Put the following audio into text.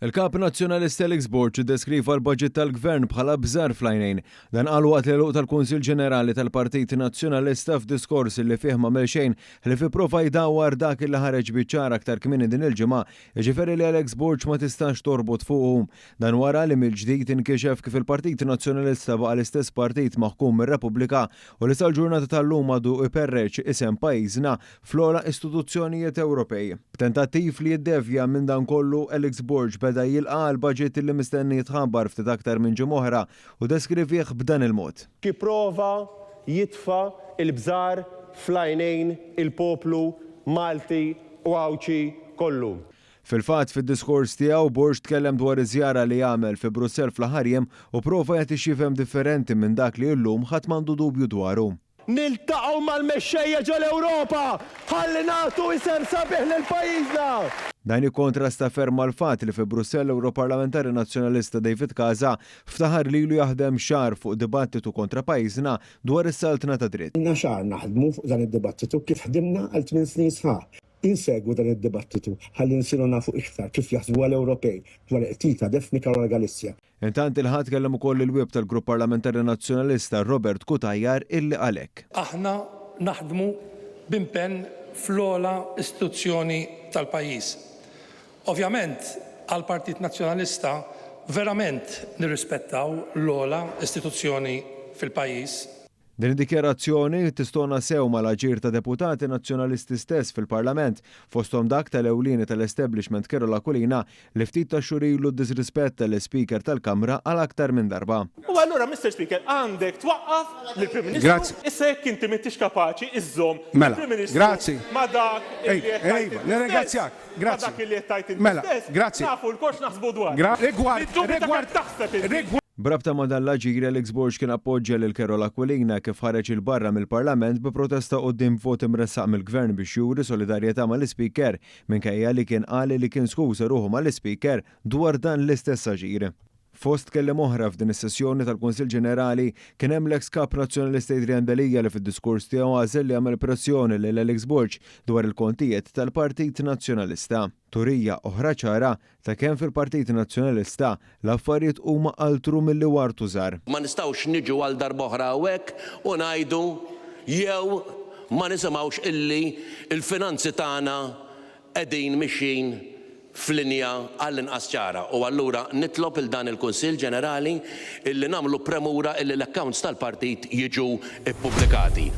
Il-Kap Nazzjonalista Alex Borg iddeskriva l-budget tal-Gvern bħala bżar fl-għajnejn. Dan qal waqt l-eluq tal-Kunsill Ġenerali tal-Partit Nazzjonalista f'diskors li fih m'għamel xejn li fipprova jdawwar dak li ħareġ biċ-ċar aktar kmieni din il-ġimgħa, jiġifieri li Alex Borg ma tistax torbot fuqhom. Dan wara li mill-ġdid inkixef kif il-Partit Nazzjonalista baqa' l-istess partit maħkum mir-Repubblika u li sal-ġurnata tal-lum għadu iperreċ isem pajjiżna fl-ogħla istituzzjonijiet Ewropej. B'tentattiv li jiddevja minn dan kollu Alex Borg beda jilqa' l-budget li mistenni jitħabbar ftit aktar minn ġimgħa oħra u deskrivih b'dan il-mod. Jipprova jitfa' il-bżar fl-għajnejn il-poplu Malti u Għawċi kollu. Fil-fatt fid-diskors tiegħu Borg tkellem dwar iż-żjara li jagħmel fi Brussell fl-aħħar jiem u prova jagħti xi fhem differenti minn dak li llum ħadd m'għandu dubju dwaru. Niltaqgħu mal-mexxejja ġol-Ewropa ħalli nagħtu isem sabiħ lil pajjiżna. Dan ikkontrasta ferm mal-fatt li fi Brussell Europarlamentari Nazzjonalista David Casa ftaħar lilu jaħdem xahar fuq dibattitu kontra pajjiżna dwar is-saltna ta' dritt. Inna xahar naħdmu fuq dan id-dibattitu kif ħdimna għal 8 snin sħaħ. Insegwu dan id-dibattitu ħalli nsiru nafu iktar kif jaħsbu għall-Ewropej dwar qtita defnika u Galizja. Intant il-ħadd kellem ukoll il-web tal-Grupp Parlamentari Nazzjonalista Robert Kutajjar illi għalhekk. Aħna naħdmu b'impenn fl-ogħla istituzzjoni tal-pajjiż. Ovvjament għall-Partit Nazzjonalista verament nirrispettaw l-ogħla istituzzjoni fil-pajjiż. Din id-dikjarazzjoni tistona sew mal-aġir ta' deputati nazzjonalisti stess fil-Parlament fosthom dak tal-ewlieni tal-establishment Carola Kulina li ftit ta' xurilu d-disrispetta l-Speaker tal-Kamra għal aktar minn darba. U allura, Mr. Speaker, għandek twaqqaf lill-Prim Ministru. Grazzi. Issa jekk inti m'intix kapaċi iżżomm Mela, il-Prim Ministru grazzi. ma' dak li qed tajt inti nirringrazzjak, stess. grazzi. Ma' dak li qed tajt inti Mela, stess. grazzi. Nafu l-korx naħsbu dwar. Rigward, taħseb inti. Brabta ma dan l-aġir Alex Borg kien appoġġja lil Carola Kulina kif ħareġ il-barra mill-Parlament bi protesta quddiem vot imressaq mill-Gvern biex juri solidarjetà mal-Ispeaker minkejja li kien qal li kien skuża ruħu mal-Ispeaker dwar dan l-istess aġir. Fost kellem oħra f'din is-sessjoni tal-Kunsill Ġenerali kien hemm l-eks kap nazzjonalista Adrian Belija li fid-diskors tiegħu għażel li għamel pressjoni lil Alex Borg dwar il-kontijiet tal-Partit Nazzjonalista. Turija oħra ċara ta' kemm fil-Partit Nazzjonalista l-affarijiet huma altru milli wartu żgħar. Ma nistgħux niġu għal darba oħra hawnhekk u ngħidu jew ma nisimgħux illi il-finanzi tagħna qegħdin mixjin f'linja għall-inqas ċara. U allura nitlob il dan il-Kunsill Ġenerali illi nagħmlu premura illi l-accounts tal-partit jiġu ippubblikati.